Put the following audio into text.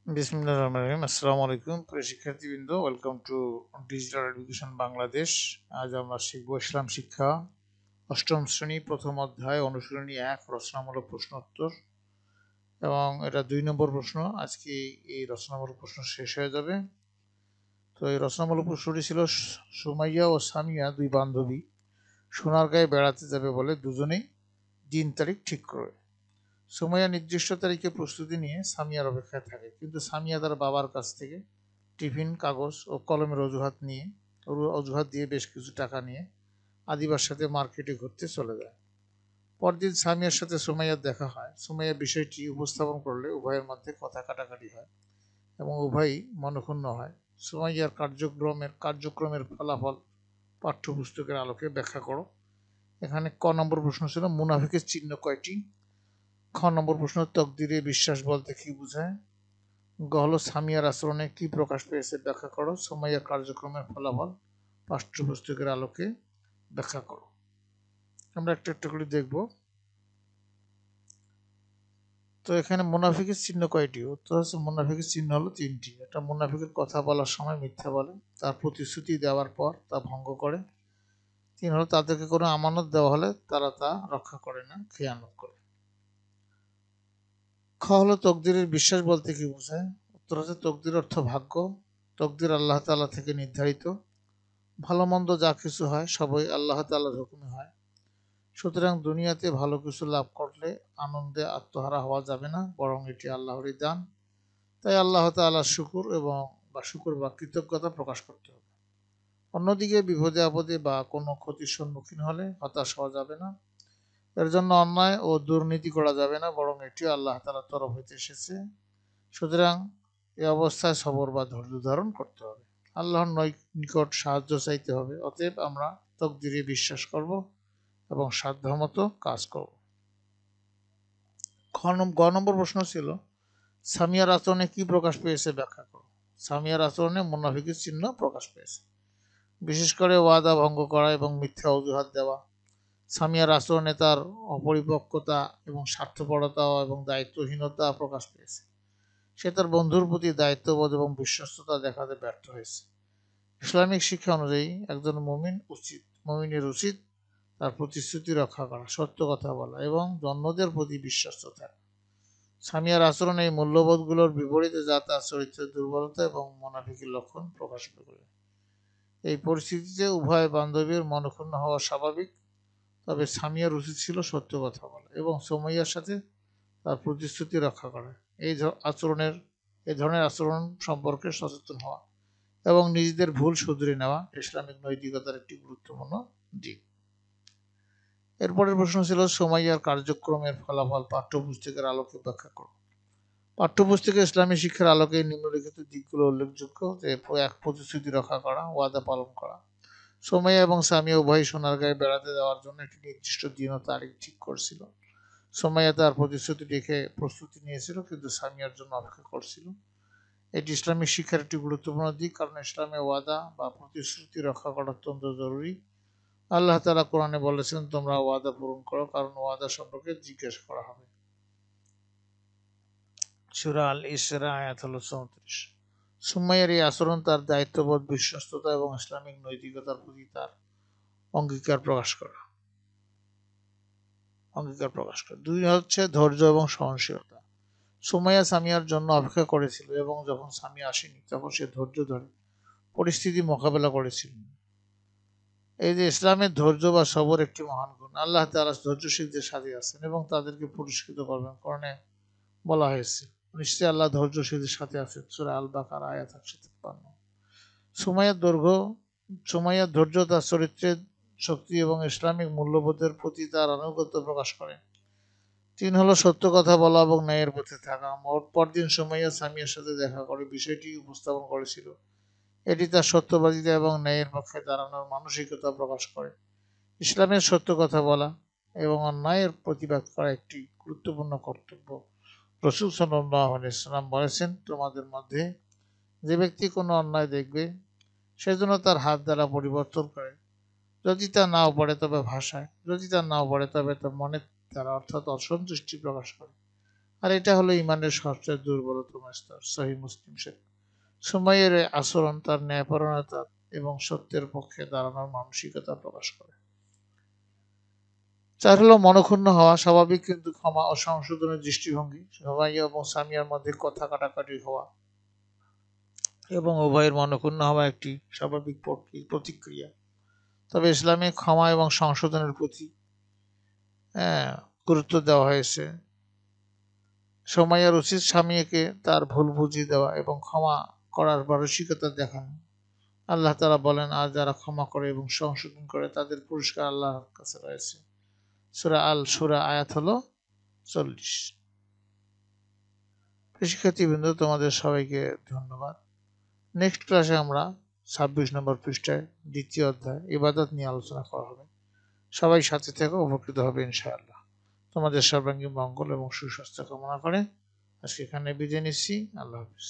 বিসমিল্লাহির রহমানির রহিম। আসসালামু আলাইকুম প্রিয় শিক্ষার্থীবৃন্দ, welcome to digital education Bangladesh. আজ আমরা শিখব ইসলাম শিক্ষা অষ্টম শ্রেণী প্রথম অধ্যায় অনুশীলনী ১ রচনামূলক প্রশ্নোত্তর, এবং এটা ২ নম্বর প্রশ্ন। আজকে এই রচনামূলক প্রশ্ন শেষ হয়ে যাবে। তো এই রচনামূলক প্রশ্নটি ছিল, সুমাইয়া ও সামিয়া দুই বান্ধবী সোনারগাঁয়ে বেড়াতে যাবে বলে দুজনেই দিন তারিখ ঠিক করবে। সুমাইয়া নির্দিষ্ট তারিখে প্রস্তুতি নিয়ে সামিয়ার অপেক্ষায় থাকে, কিন্তু সামিয়া তার বাবার কাছ থেকে টিফিন, কাগজ ও কলমের অজুহাত দিয়ে বেশ কিছু টাকা নিয়ে আদিবার সাথে মার্কেটে ঘুরতে চলে যায়। পরদিন সামিয়ার সাথে সুমাইয়ার দেখা হয়। সুমাইয়া বিষয়টি উপস্থাপন করলে উভয়ের মধ্যে কথা কাটাকাটি হয় এবং উভয়ই মনঃক্ষুণ্ণ হয়। সুমাইয়ার কার্যক্রমের ফলাফল পাঠ্যপুস্তকের আলোকে ব্যাখ্যা করো। এখানে ক নম্বর প্রশ্ন ছিল মুনাফিকের চিহ্ন কয়টি। খ নম্বর প্রশ্ন তকদিরে বিশ্বাস বলতে কি বোঝায়। গ হলো সামিয়ার আচরণে কি প্রকাশ পেয়েছে ব্যাখ্যা করো। সুমাইয়ার কার্যক্রমের ফলাফল পাঠ্যপুস্তকের আলোকে ব্যাখ্যা করো। আমরা একটা একটা করে দেখব। তো এখানে মুনাফিকের চিহ্ন কয়টি? উত্তর হচ্ছে মুনাফিকের চিহ্ন হলো ৩টি। একটা মুনাফিকের কথা বলার সময় মিথ্যা বলে, তার প্রতিশ্রুতি দেওয়ার পর তা ভঙ্গ করে। ৩ হলো তাদেরকে কোনো আমানত দেওয়া হলে তারা তা রক্ষা করে না, খেয়ানত করে। খ হলো তকদিরের বিশ্বাস বলতে কি বোঝায়। উত্তর হচ্ছে তকদির অর্থ ভাগ্য। তকদির আল্লাহ তাআলা থেকে নির্ধারিত। ভালো মন্দ যা কিছু হয় সবই আল্লাহ তাআলার হুকুমে হয়। সুতরাং দুনিয়াতে ভালো কিছু লাভ করলে আনন্দে আত্মহারা হওয়া যাবে না, বরং এটি আল্লাহরই দান। তাই আল্লাহ তাআলার শুকর বা কৃতজ্ঞতা প্রকাশ করতে হবে। অন্যদিকে বিপদে আপদে বা কোনো ক্ষতির সম্মুখীন হলে হতাশ হওয়া যাবে না। এর জন্য অন্যায় ও দুর্নীতি করা যাবে না, বরং এটি আল্লাহ তাআলার তরফ হইতে এসেছে। সুতরাং এ অবস্থায় সবর বা ধৈর্য ধারণ করতে হবে। আল্লাহর নিকট সাহায্য চাইতে হবে। অতএব আমরা তকদিরে বিশ্বাস করব এবং সাধ্যমতো কাজ করব। গ নম্বর প্রশ্ন ছিল সামিয়ার আচরণে কি প্রকাশ পেয়েছে ব্যাখ্যা করো। সামিয়ার আচরণে মুনাফিকের চিহ্ন প্রকাশ পেয়েছে, বিশেষ করে ওয়াদা ভঙ্গ করা এবং মিথ্যা অজুহাত দেওয়া। সামিয়ার আচরণে তার অপরিপক্কতা এবং স্বার্থপরতা এবং দায়িত্বহীনতা প্রকাশ পেয়েছে। সে তার বন্ধুর প্রতি দায়িত্ববোধ এবং বিশ্বস্ততা দেখাতে ব্যর্থ হয়েছে। ইসলামিক শিক্ষা অনুযায়ী একজন মুমিনের উচিত তার প্রতিশ্রুতি রক্ষা করা, সত্য কথা বলা এবং অন্যদের প্রতি বিশ্বস্ত থাকা। সামিয়ার আচরণ এই মূল্যবোধগুলোর বিপরীতে, যা তার চরিত্রের দুর্বলতা এবং মুনাফিকের লক্ষণ প্রকাশ করে। এই পরিস্থিতিতে উভয় বান্ধবীর মনঃক্ষুণ্ণ হওয়া স্বাভাবিক, তবে সামিয়ার উচিত ছিল সত্য কথা বলা এবং সুমাইয়ার সাথে তার প্রতিশ্রুতি রক্ষা করা। এই ধরনের আচরণ সম্পর্কে সচেতন হওয়া এবং নিজেদের ভুল শুধরে নেওয়া ইসলামিক নৈতিকতার একটি গুরুত্বপূর্ণ দিক। এরপরের প্রশ্ন ছিল সুমাইয়ার কার্যক্রমের ফলাফল পাঠ্যপুস্তকের আলোকে ব্যাখ্যা করো। পাঠ্যপুস্তকে ইসলামী শিক্ষার আলোকে নিম্নলিখিত দিকগুলো উল্লেখযোগ্য। যে এক, প্রতিশ্রুতি রক্ষা করা, ওয়াদা পালন করা। সুমাইয়া এবং সামিয়া উভয়ই সোনারগাঁয়ে বেড়াতে যাওয়ার জন্য একটি নির্দিষ্ট দিন ও তারিখ ঠিক করছিল। সুমাইয়া তার প্রতিশ্রুতি রেখে প্রস্তুতি নিয়েছিল, কিন্তু সামিয়ার জন্য অপেক্ষা করছিল। এটি ইসলামিক শিক্ষার একটি গুরুত্বপূর্ণ দিক, কারণ ইসলামে ওয়াদা বা প্রতিশ্রুতি রক্ষা করা অত্যন্ত জরুরি। আল্লাহ তাআলা কোরআনে বলেছেন, তোমরা ওয়াদা পূরণ করো, কারণ ওয়াদা সম্পর্কে জিজ্ঞেস করা হবে। সূরা আল ইসরা আয়াত হলো 34। সুমাইয়ার এই আচরণ তার দায়িত্ববোধ, বিশ্বস্ততা এবং ইসলামিক নৈতিকতার প্রতি তার অঙ্গীকার প্রকাশ করে। ২ হচ্ছে ধৈর্য এবং সহনশীলতা। সুমাইয়া সামিয়ার জন্য অপেক্ষা করেছিল এবং যখন সামিয়া আসেনি তখন সে ধৈর্য ধরে পরিস্থিতি মোকাবেলা করেছিল। এই যে ইসলামের ধৈর্য বা সবর একটি মহান গুণ। আল্লাহ তাআলা ধৈর্যশীলদের সাথে আছেন এবং তাদেরকে পুরস্কৃত করবেন। কোরআনে বলা হয়েছে, নিশ্চয়ই আল্লাহ ধৈর্যশীলদের সাথে আছেন। সূরা আল বাকারা আয়াত ১৫। সুমাইয়ার ধৈর্য তার চরিত্রের শক্তি এবং ইসলামিক মূল্যবোধের প্রতি তার আনুগত্য প্রকাশ করে। ৩ হলো সত্য কথা বলা এবং ন্যায়ের পথে থাকা। পরদিন সুমাইয়া সামিয়ার সাথে দেখা করে বিষয়টি উপস্থাপন করেছিল। এটি তার সত্যবাদিতা এবং ন্যায়ের পক্ষে দাঁড়ানোর মানসিকতা প্রকাশ করে। ইসলামের সত্য কথা বলা এবং অন্যায়ের প্রতিবাদ করা একটি গুরুত্বপূর্ণ কর্তব্য। রাসূল সাল্লাল্লাহু আলাইহি ওয়াসাল্লাম বলেছেন, তোমাদের মধ্যে যে ব্যক্তি কোনো অন্যায় দেখবে সে যেন তার হাত দ্বারা পরিবর্তন করে। যদি তা নাও পড়ে তবে ভাষায়, যদি তা নাও পড়ে তবে তার মনের দ্বারা, অর্থাৎ অসন্তুষ্টি প্রকাশ করে। আর এটা হলো ইমানের সবচেয়ে দুর্বলতম স্তর। সহিহ মুসলিম শরীফ। সুমাইয়ের এই আচরণ তার ন্যায়পরায়ণতা এবং সত্যের পক্ষে দাঁড়ানোর মানসিকতা প্রকাশ করে। 4 হলো মনক্ষুণ্ণ হওয়া, স্বাভাবিক কিন্তু ক্ষমা ও সংশোধনের দৃষ্টিভঙ্গি। সুমাইয়া এবং সামিয়ার মধ্যে কথা কাটাকাটি হওয়া এবং উভয়ের মনক্ষুণ্ণ হওয়া একটি স্বাভাবিক প্রতিক্রিয়া। তবে ইসলামে ক্ষমা এবং সংশোধনের প্রতি হ্যাঁ, গুরুত্ব দেওয়া হয়েছে। সুমাইয়ার উচিত স্বামীকে তার ভুল বুঝিয়ে দেওয়া এবং ক্ষমা করার মানসিকতা দেখানো। আল্লাহ তাআলা বলেন, আর যারা ক্ষমা করে এবং সংশোধন করে তাদের পুরস্কার আল্লাহর কাছে রয়েছে। সূরা আল শুরা আয়াত হলো 40। শিক্ষার্থীবৃন্দ, তোমাদের সবাইকে ধন্যবাদ। নেক্সট ক্লাসে আমরা 26 নম্বর পৃষ্ঠায় দ্বিতীয় অধ্যায় ইবাদত নিয়ে আলোচনা করা হবে। সবাই সাথে থেকে উপকৃত হবে ইনশাআল্লাহ। তোমাদের সর্বাঙ্গীন মঙ্গল এবং সুস্বাস্থ্য কামনা করে আজকে এখানে বিদায় নিচ্ছি। আল্লাহ হাফিজ।